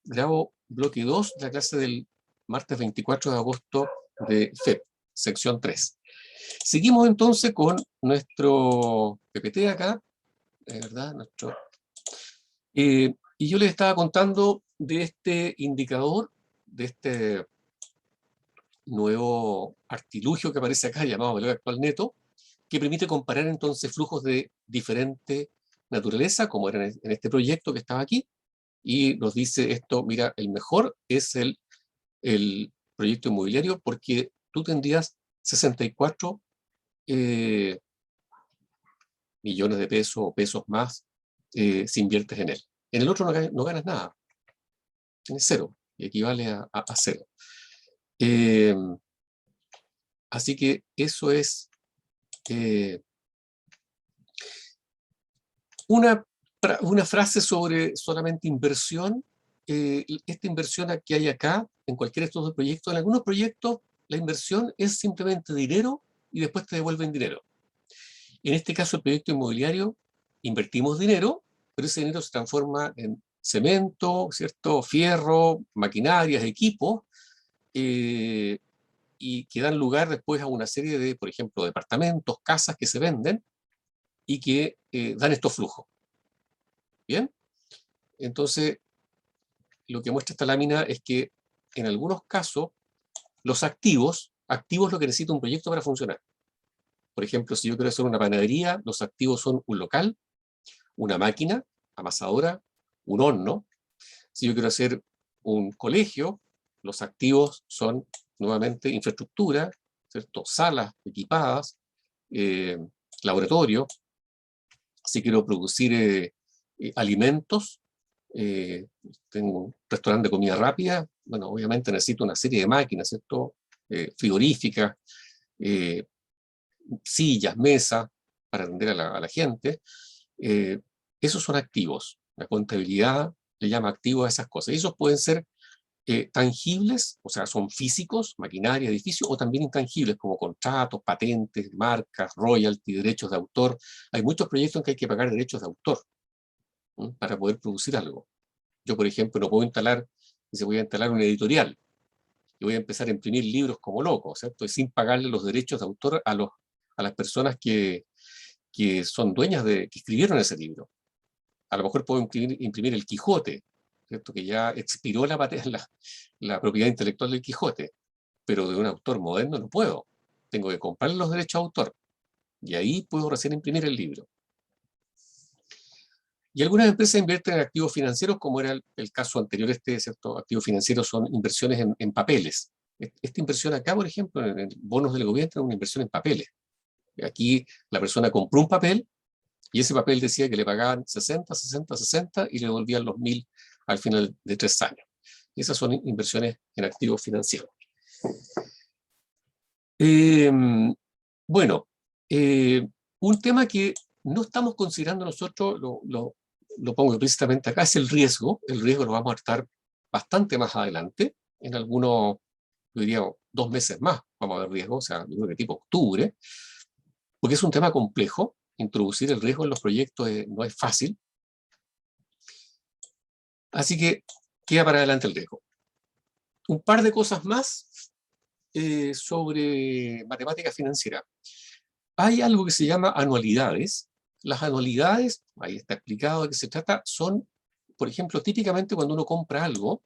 Grabo bloque 2 de la clase del martes 24 de agosto de FEP, sección 3. Seguimos entonces con nuestro PPT acá, ¿verdad? Y yo les estaba contando de este indicador, de este nuevo artilugio que aparece acá, llamado valor actual neto, que permite comparar entonces flujos de diferente naturaleza, como era en este proyecto que estaba aquí, y nos dice esto: mira, el mejor es el proyecto inmobiliario porque tú tendrías 64 millones de pesos o pesos más si inviertes en él. En el otro no ganas nada, tienes cero, y equivale a cero. Así que eso es una frase sobre solamente inversión. Esta inversión que hay acá, en cualquiera de estos dos proyectos, en algunos proyectos la inversión es simplemente dinero y después te devuelven dinero. En este caso, el proyecto inmobiliario, invertimos dinero, pero ese dinero se transforma en cemento, ¿cierto? Fierro, maquinarias, equipos, y que dan lugar después a una serie de, por ejemplo, departamentos, casas que se venden y que dan estos flujos. ¿Bien? Entonces, lo que muestra esta lámina es que en algunos casos los activos es lo que necesita un proyecto para funcionar. Por ejemplo, si yo quiero hacer una panadería, los activos son un local, una máquina amasadora, un horno. Si yo quiero hacer un colegio, los activos son nuevamente infraestructura, ¿cierto? Salas equipadas, laboratorio. Si quiero producir alimentos, tengo un restaurante de comida rápida, bueno, obviamente necesito una serie de máquinas, ¿cierto? Frigoríficas, sillas, mesas, para atender a la gente. Esos son activos. La contabilidad le llama activos a esas cosas. Y esos pueden ser tangibles, o sea, son físicos, maquinaria, edificios, o también intangibles, como contratos, patentes, marcas, royalty, derechos de autor. Hay muchos proyectos en que hay que pagar derechos de autor para poder producir algo. Yo, por ejemplo, no puedo instalar, si voy a instalar una editorial, y voy a empezar a imprimir libros como loco, ¿cierto? Y sin pagarle los derechos de autor a las personas que son dueñas que escribieron ese libro. A lo mejor puedo imprimir el Quijote, ¿cierto? Que ya expiró la propiedad intelectual del Quijote, pero de un autor moderno no puedo. Tengo que comprarle los derechos de autor, y ahí puedo recién imprimir el libro. Y algunas empresas invierten en activos financieros, como era el caso anterior, ¿cierto? Activos financieros son inversiones en papeles. Esta inversión acá, por ejemplo, en bonos del gobierno, es una inversión en papeles. Aquí la persona compró un papel, y ese papel decía que le pagaban 60, 60, 60, y le devolvían los 1000 al final de 3 años. Esas son inversiones en activos financieros. Bueno, un tema que no estamos considerando nosotros, lo pongo explícitamente acá, es el riesgo. El riesgo lo vamos a tratar bastante más adelante, en algunos, yo diría, 2 meses más vamos a ver riesgo, o sea, yo creo que tipo octubre, porque es un tema complejo. Introducir el riesgo en los proyectos no es fácil. Así que queda para adelante el riesgo. Un par de cosas más sobre matemática financiera. Hay algo que se llama anualidades. Las anualidades, ahí está explicado de qué se trata, son, por ejemplo, típicamente cuando uno compra algo,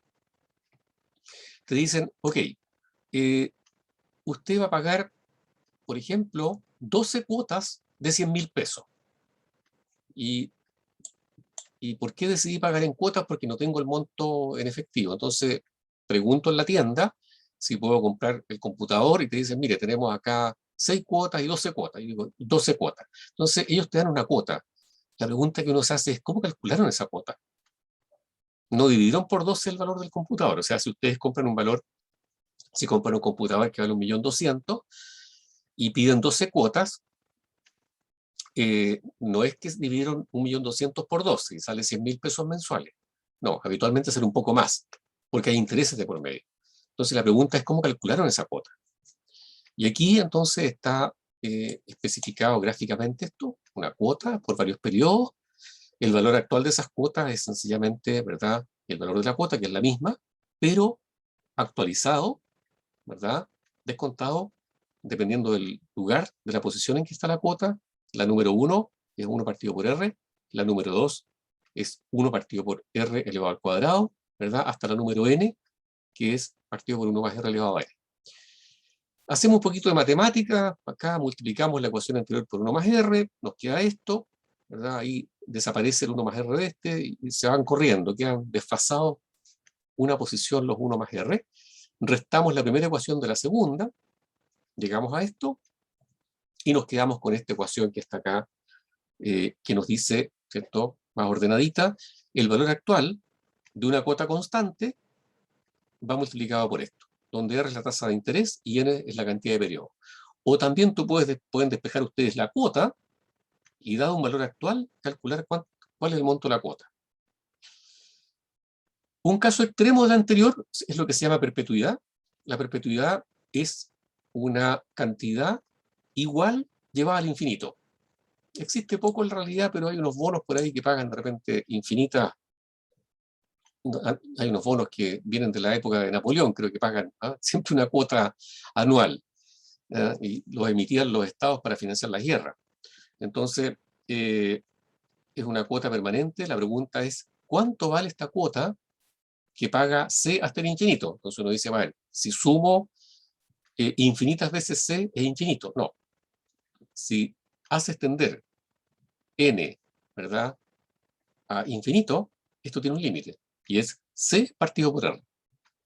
te dicen, ok, usted va a pagar, por ejemplo, 12 cuotas de 100.000 pesos. ¿Y por qué decidí pagar en cuotas? Porque no tengo el monto en efectivo. Entonces, pregunto en la tienda si puedo comprar el computador, y te dicen, mire, tenemos acá 6 cuotas y 12 cuotas. Y digo, 12 cuotas. Entonces, ellos te dan una cuota. La pregunta que uno se hace es, ¿cómo calcularon esa cuota? No dividieron por 12 el valor del computador. O sea, si ustedes compran un valor, si compran un computador que vale 1.200.000 y piden 12 cuotas, no es que dividieron 1.200.000 por 12 y sale 100.000 pesos mensuales. No, habitualmente será un poco más, porque hay intereses de por medio. Entonces la pregunta es, ¿cómo calcularon esa cuota? Y aquí entonces está especificado gráficamente esto: una cuota por varios periodos. El valor actual de esas cuotas es sencillamente, ¿verdad?, el valor de la cuota, que es la misma, pero actualizado, ¿verdad? Descontado, dependiendo del lugar, de la posición en que está la cuota. La número 1 es 1 partido por R, la número 2 es 1 partido por R elevado al cuadrado, ¿verdad? Hasta la número N, que es partido por 1 más R elevado a N. Hacemos un poquito de matemática, acá multiplicamos la ecuación anterior por 1 más R, nos queda esto, ¿verdad? Ahí desaparece el 1 más R de este y se van corriendo, quedan desfasados una posición los 1 más R. Restamos la primera ecuación de la segunda, llegamos a esto y nos quedamos con esta ecuación que está acá, que nos dice, ¿cierto? Más ordenadita, el valor actual de una cuota constante va multiplicado por esto, donde R es la tasa de interés y N es la cantidad de periodos. O también pueden despejar ustedes la cuota y, dado un valor actual, calcular cuál es el monto de la cuota. Un caso extremo del anterior es lo que se llama perpetuidad. La perpetuidad es una cantidad igual llevada al infinito. Existe poco en realidad, pero hay unos bonos por ahí que pagan de repente infinitas. Hay unos bonos que vienen de la época de Napoleón, creo que pagan siempre una cuota anual, y los emitían los estados para financiar las guerras. Entonces, es una cuota permanente. La pregunta es, ¿cuánto vale esta cuota que paga C hasta el infinito? Entonces uno dice, bueno, si sumo infinitas veces C es infinito. No. Si hace extender N, ¿verdad?, a infinito, esto tiene un límite, y es C partido por R.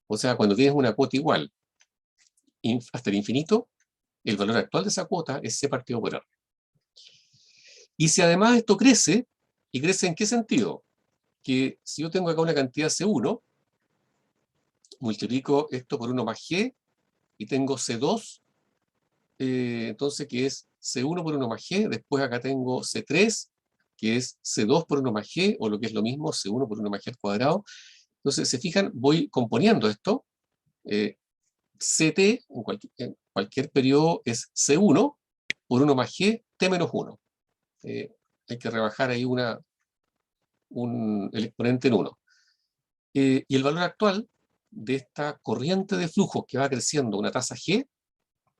O sea, cuando tienes una cuota igual hasta el infinito, el valor actual de esa cuota es C partido por R. Y si además esto crece, ¿y crece en qué sentido? Que si yo tengo acá una cantidad C1, multiplico esto por 1 más G, y tengo C2, entonces que es C1 por 1 más G, después acá tengo C3, que es C2 por 1 más G, o lo que es lo mismo, C1 por 1 más G al cuadrado. Entonces, se fijan, voy componiendo esto. CT en cualquier periodo es C1 por 1 más G, T menos 1. Hay que rebajar ahí el exponente en 1. Y el valor actual de esta corriente de flujo que va creciendo una tasa G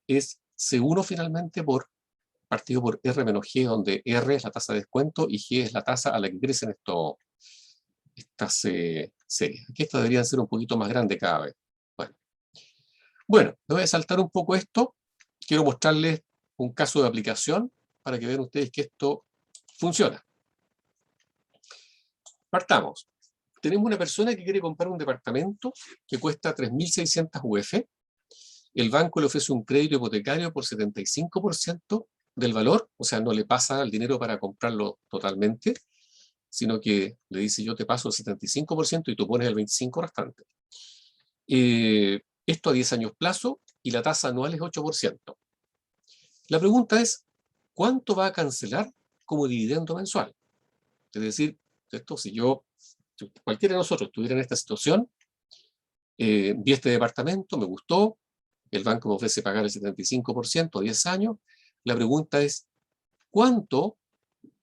es C1 finalmente partido por R menos G, donde R es la tasa de descuento y G es la tasa a la que crecen estas series. Aquí estas deberían ser un poquito más grandes cada vez. Bueno, me voy a saltar un poco esto. Quiero mostrarles un caso de aplicación para que vean ustedes que esto funciona. Partamos. Tenemos una persona que quiere comprar un departamento que cuesta 3.600 UF. El banco le ofrece un crédito hipotecario por 75% del valor, o sea, no le pasa el dinero para comprarlo totalmente, sino que le dice, yo te paso el 75% y tú pones el 25% restante. Esto a 10 años plazo y la tasa anual es 8%. La pregunta es, ¿cuánto va a cancelar como dividendo mensual? Es decir, si cualquiera de nosotros estuviera en esta situación, vi este departamento, me gustó, el banco me ofrece pagar el 75% a 10 años, la pregunta es, ¿cuánto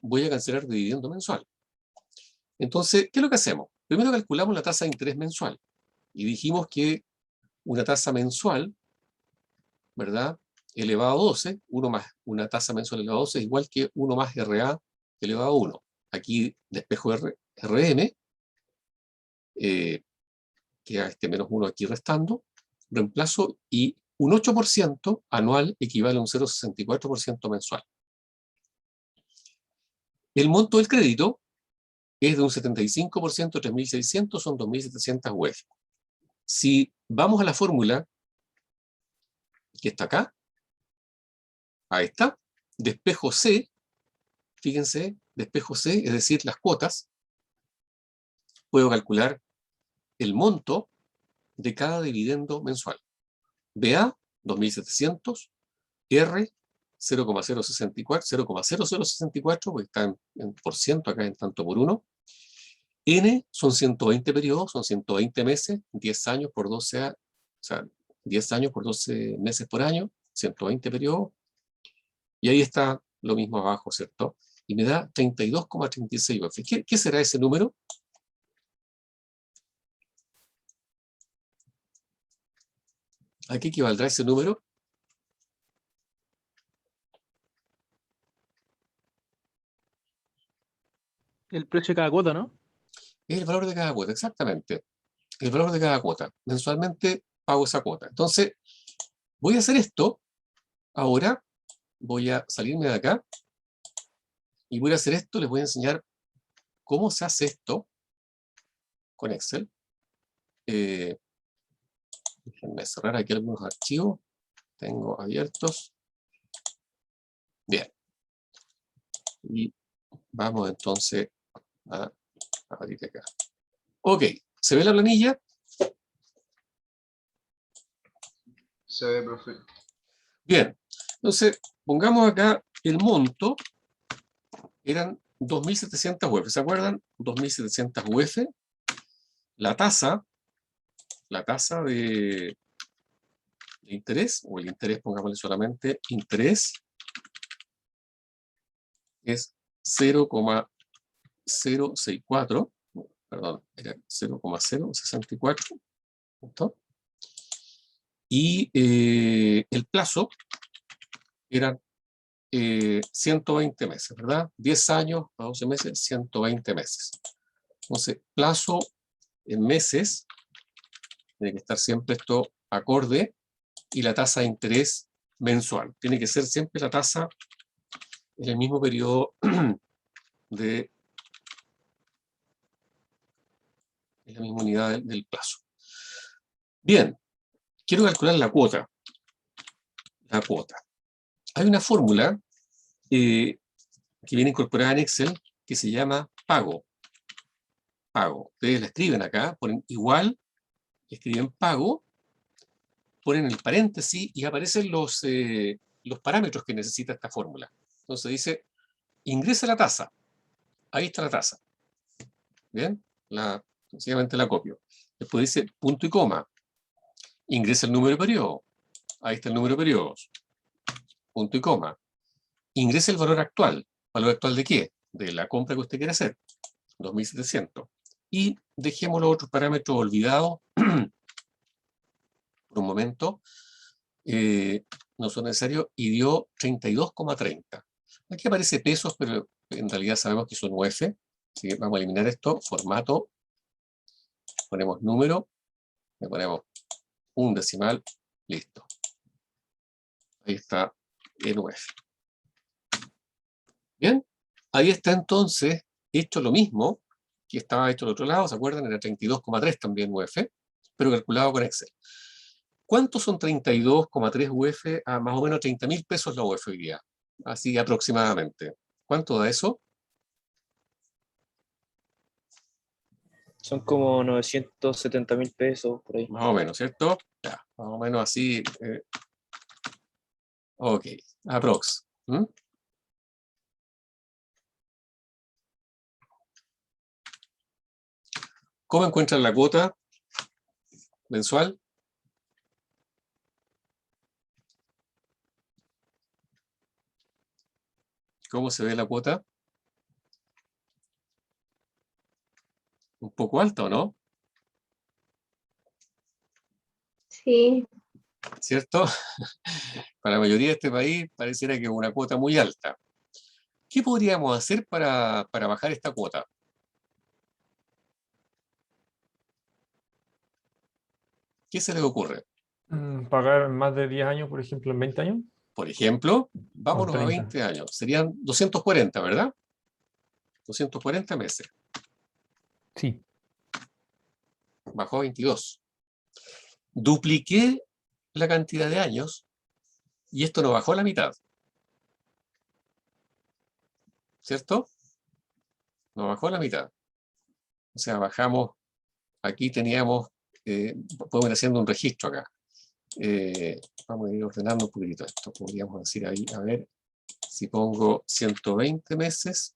voy a cancelar de dividendo mensual? Entonces, ¿qué es lo que hacemos? Primero calculamos la tasa de interés mensual y dijimos que una tasa mensual, ¿verdad?, elevado a 12, una tasa mensual elevado a 12 es igual que 1 más RA elevado a 1. Aquí despejo RM, queda este menos 1 aquí restando, reemplazo, y un 8% anual equivale a un 0,64% mensual. El monto del crédito es de un 75%, 3.600, son 2.700 UF. Si vamos a la fórmula que está acá, a esta, despejo C, fíjense, despejo C, es decir, las cuotas, puedo calcular el monto de cada dividendo mensual. BA, 2.700, R, 0,0064, porque está en por ciento, acá en tanto por 1. N son 120 periodos, son 120 meses, 10 años por 12, o sea, 10 años por 12 meses por año, 120 periodos. Y ahí está lo mismo abajo, ¿cierto? Y me da 32,36 UF. ¿Qué será ese número? ¿A qué equivaldrá ese número? El precio de cada cuota, ¿no? Es el valor de cada cuota, exactamente. El valor de cada cuota. Mensualmente pago esa cuota. Entonces, voy a hacer esto. Ahora voy a salirme de acá y voy a hacer esto. Les voy a enseñar cómo se hace esto con Excel. Déjenme cerrar aquí algunos archivos. Tengo abiertos. Bien. Y vamos entonces a abrir acá. Ok. ¿Se ve la planilla? Se ve, profe. Bien. Entonces, pongamos acá el monto. Eran 2.700 UF. ¿Se acuerdan? 2.700 UF. La tasa de interés, o el interés, pongámosle solamente interés, es 0,064, perdón, era 0,064, ¿no? Y el plazo eran 120 meses, ¿verdad? 10 años a 12 meses, 120 meses. Entonces, plazo en meses, tiene que estar siempre esto acorde, y la tasa de interés mensual. Tiene que ser siempre la tasa en el mismo periodo en la misma unidad del plazo. Bien, quiero calcular la cuota. La cuota. Hay una fórmula que viene incorporada en Excel que se llama pago. Pago. Ustedes la escriben acá, ponen igual, escriben pago, ponen el paréntesis y aparecen los parámetros que necesita esta fórmula. Entonces dice, ingresa la tasa. Ahí está la tasa. Bien, sencillamente la copio. Después dice punto y coma. Ingresa el número de periodo. Ahí está el número de periodos. Punto y coma. Ingresa el valor actual. ¿Valor actual de qué? De la compra que usted quiere hacer. 2.700. Y dejemos los otros parámetros olvidados por un momento. No son necesarios. Y dio 32,30. Aquí aparece pesos, pero en realidad sabemos que son UF. Así que vamos a eliminar esto. Formato. Ponemos número. Le ponemos un decimal. Listo. Ahí está el UF. Bien. Ahí está entonces hecho lo mismo que estaba hecho al otro lado. ¿Se acuerdan? Era 32,3 también UF, pero calculado con Excel. ¿Cuántos son 32,3 UF a más o menos 30.000 pesos la UF hoy día? Así aproximadamente. ¿Cuánto da eso? Son como 970.000 pesos por ahí. Más o menos, ¿cierto? Ya, más o menos así. Ok, aprox. ¿Mm? ¿Cómo encuentran la cuota mensual? ¿Cómo se ve la cuota? Un poco alta, ¿o no? Sí, ¿Cierto? Para la mayoría de este país pareciera que es una cuota muy alta. ¿Qué podríamos hacer para bajar esta cuota? ¿Qué se les ocurre? Pagar más de 10 años, por ejemplo, en 20 años. Por ejemplo, O en vámonos a 30. 20 años. Serían 240, ¿verdad? 240 meses. Sí. Bajó a 22. Dupliqué la cantidad de años y esto no bajó a la mitad. ¿Cierto? No bajó a la mitad. O sea, bajamos, aquí teníamos, podemos ir haciendo un registro acá. Vamos a ir ordenando un poquitito esto. Podríamos decir ahí, a ver, si pongo 120 meses,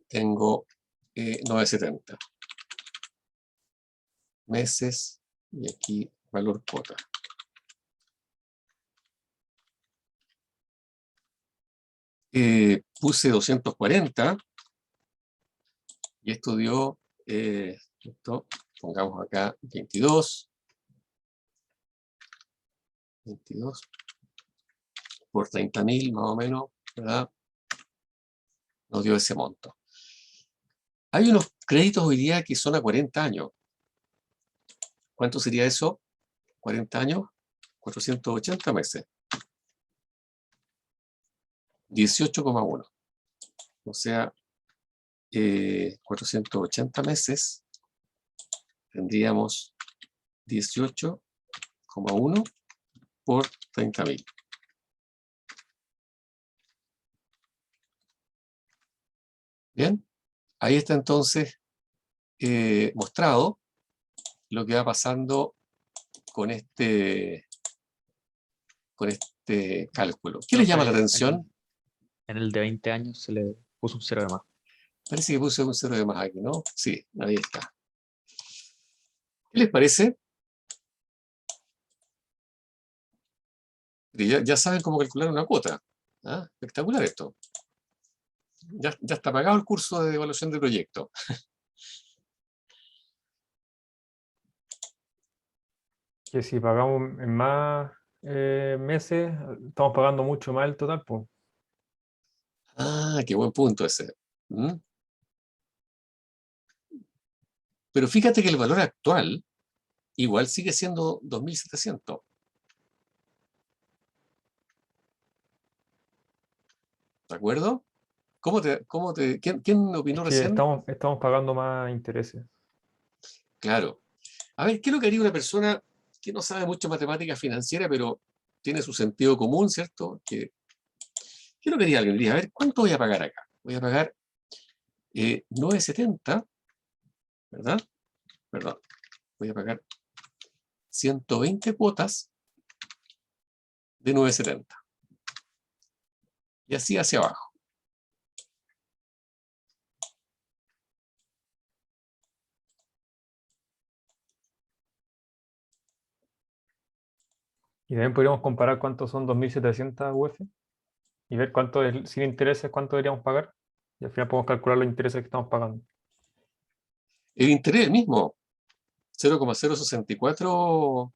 tengo 970 meses y aquí valor cuota. Puse 240 y esto dio, pongamos acá 22, 22 por 30.000 más o menos, ¿verdad? Nos dio ese monto. Hay unos créditos hoy día que son a 40 años. ¿Cuánto sería eso? 40 años, 480 meses. 18,1. O sea, 480 meses, tendríamos 18,1 por 30.000. Bien, ahí está entonces mostrado lo que va pasando con este cálculo. ¿Qué les llama la atención? En el de 20 años se le puso un cero de más. Parece que puse un 0 de más aquí, ¿no? Sí, ahí está. ¿Qué les parece? Ya saben cómo calcular una cuota. ¿Ah? Espectacular esto. Ya está pagado el curso de evaluación de proyecto. Que si pagamos en más meses, estamos pagando mucho más el total, pues. Ah, qué buen punto ese. ¿Mm? Pero fíjate que el valor actual igual sigue siendo 2.700. ¿De acuerdo? ¿Quién opinó Es que recién? estamos pagando más intereses. Claro. A ver, ¿qué es lo que haría una persona que no sabe mucho matemática financiera, pero tiene su sentido común, ¿cierto? ¿Qué es lo que haría alguien? Diría, a ver, ¿cuánto voy a pagar acá? Voy a pagar 9,70, ¿verdad? Perdón. Voy a pagar 120 cuotas de 9,70. Y así hacia abajo. Y también podríamos comparar cuántos son 2.700 UF y ver cuánto es, sin intereses, cuánto deberíamos pagar. Y al final podemos calcular los intereses que estamos pagando. El interés es el mismo. 0,064.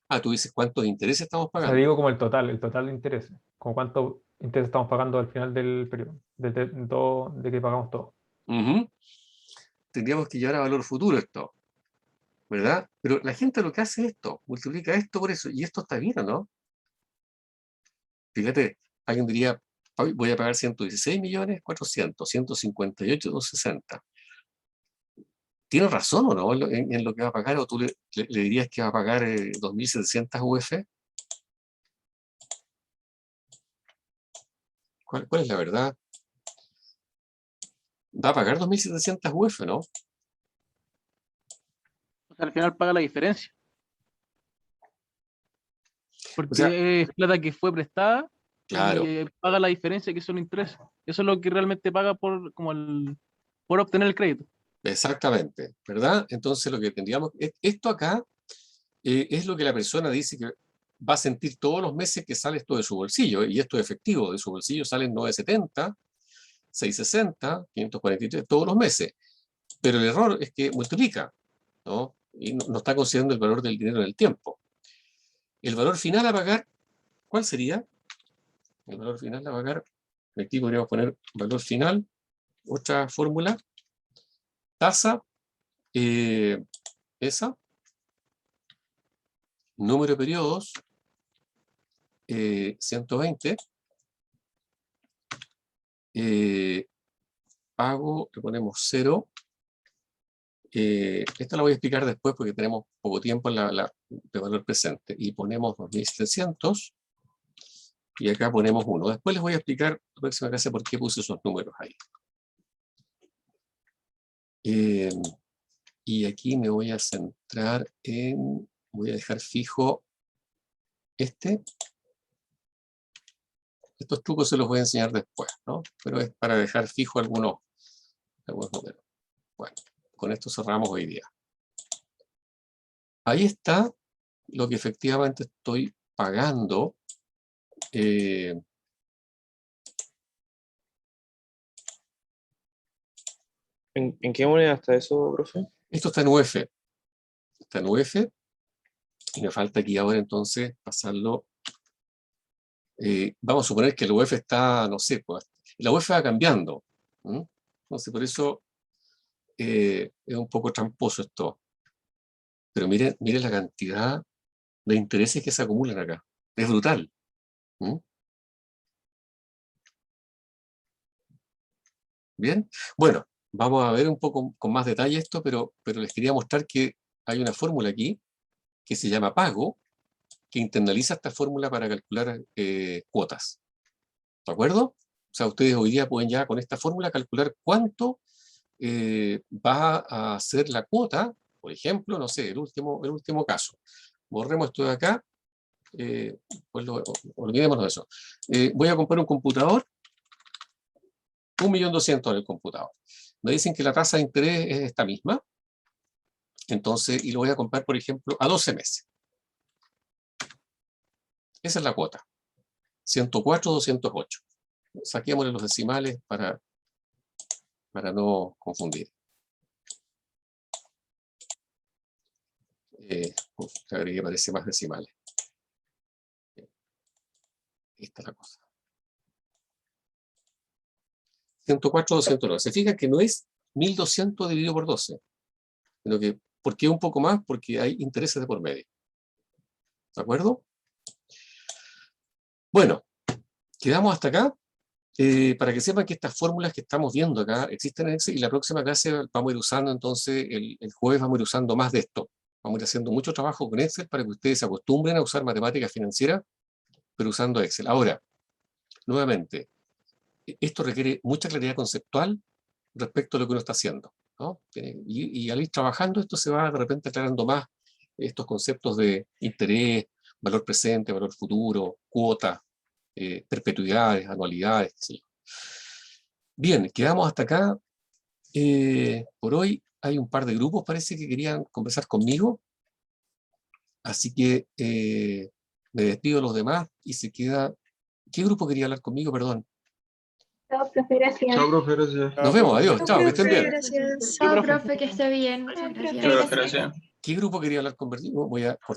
Ah, tú dices cuántos intereses estamos O sea, pagando. digo como el total de intereses. Como cuánto interés estamos pagando al final del periodo, de que pagamos todo. Ujú. Tendríamos que llevar a valor futuro esto, ¿verdad? Pero la gente lo que hace es esto, multiplica esto por eso, y esto está bien, ¿o no? Fíjate, alguien diría, voy a pagar 116.400.000, 158.260. ¿Tiene razón o no en lo que va a pagar? ¿O tú le dirías que va a pagar 2.700 UF? ¿Cuál es la verdad? Va a pagar 2.700 UF, ¿no? O sea, al final paga la diferencia. O sea, Porque es plata que fue prestada y claro, paga la diferencia que son intereses. Eso es lo que realmente paga por obtener el crédito. exactamente, ¿verdad? Entonces lo que tendríamos, esto acá es lo que la persona dice que va a sentir todos los meses que sale esto de su bolsillo, y esto es efectivo, de su bolsillo salen 9,70, 6,60, 543, todos los meses. Pero el error es que multiplica, ¿no? Y no está considerando el valor del dinero en el tiempo. El valor final a pagar, ¿cuál sería? El valor final a pagar, aquí podríamos poner valor final, otra fórmula, tasa, esa, número de periodos, 120, pago, le ponemos 0. Esta la voy a explicar después porque tenemos poco tiempo en de valor presente. Y ponemos 2.700 y acá ponemos 1. Después les voy a explicar la próxima clase por qué puse esos números ahí. Y aquí me voy a centrar voy a dejar fijo este. Estos trucos se los voy a enseñar después, ¿no? Pero es para dejar fijo algunos números. Bueno, con esto cerramos hoy día. Ahí está lo que efectivamente estoy pagando. ¿En qué moneda está eso, profe? Esto está en UF. Está en UF. Y me falta aquí ahora entonces pasarlo. Vamos a suponer que el UF está, no sé, pues, la UF va cambiando. Entonces, por eso es un poco tramposo esto. Pero mire la cantidad de intereses que se acumulan acá. Es brutal. Bien, bueno, vamos a ver un poco con más detalle esto, pero les quería mostrar que hay una fórmula aquí que se llama pago, que internaliza esta fórmula para calcular cuotas. ¿De acuerdo? O sea, ustedes hoy día pueden ya con esta fórmula calcular cuánto va a ser la cuota, por ejemplo, no sé, el último caso. Borremos esto de acá, pues olvidémonos de eso. Voy a comprar un computador, 1.200.000 en el computador. Me dicen que la tasa de interés es esta misma, entonces, y lo voy a comprar, por ejemplo, a 12 meses. Esa es la cuota. 104.208. Saquémosle los decimales para no confundir. Agregué, parece más decimales. Esta es la cosa. 104.209. Se fijan que no es 1.200 dividido por 12, sino que, ¿por qué un poco más? Porque hay intereses de por medio. ¿De acuerdo? Bueno, quedamos hasta acá. Para que sepan que estas fórmulas que estamos viendo acá existen en Excel, y la próxima clase vamos a ir usando, entonces, el jueves vamos a ir usando más de esto. Vamos a ir haciendo mucho trabajo con Excel para que ustedes se acostumbren a usar matemáticas financieras, pero usando Excel. Ahora, nuevamente, esto requiere mucha claridad conceptual respecto a lo que uno está haciendo, ¿no? Y al ir trabajando esto se va de repente aclarando más estos conceptos de interés, valor presente, valor futuro, cuota, perpetuidades, anualidades, qué sé yo. Bien, quedamos hasta acá. Por hoy hay un par de grupos, parece que querían conversar conmigo, así que me despido de los demás y se queda... ¿Qué grupo quería hablar conmigo? Perdón. Chao, profe, gracias. Chao, profe, gracias. Nos vemos, adiós, chao, que estén bien. Gracias. Chao, profe, que esté bien. Muchas gracias. Chao, gracias. ¿Qué grupo quería hablar conmigo? Voy a cortar.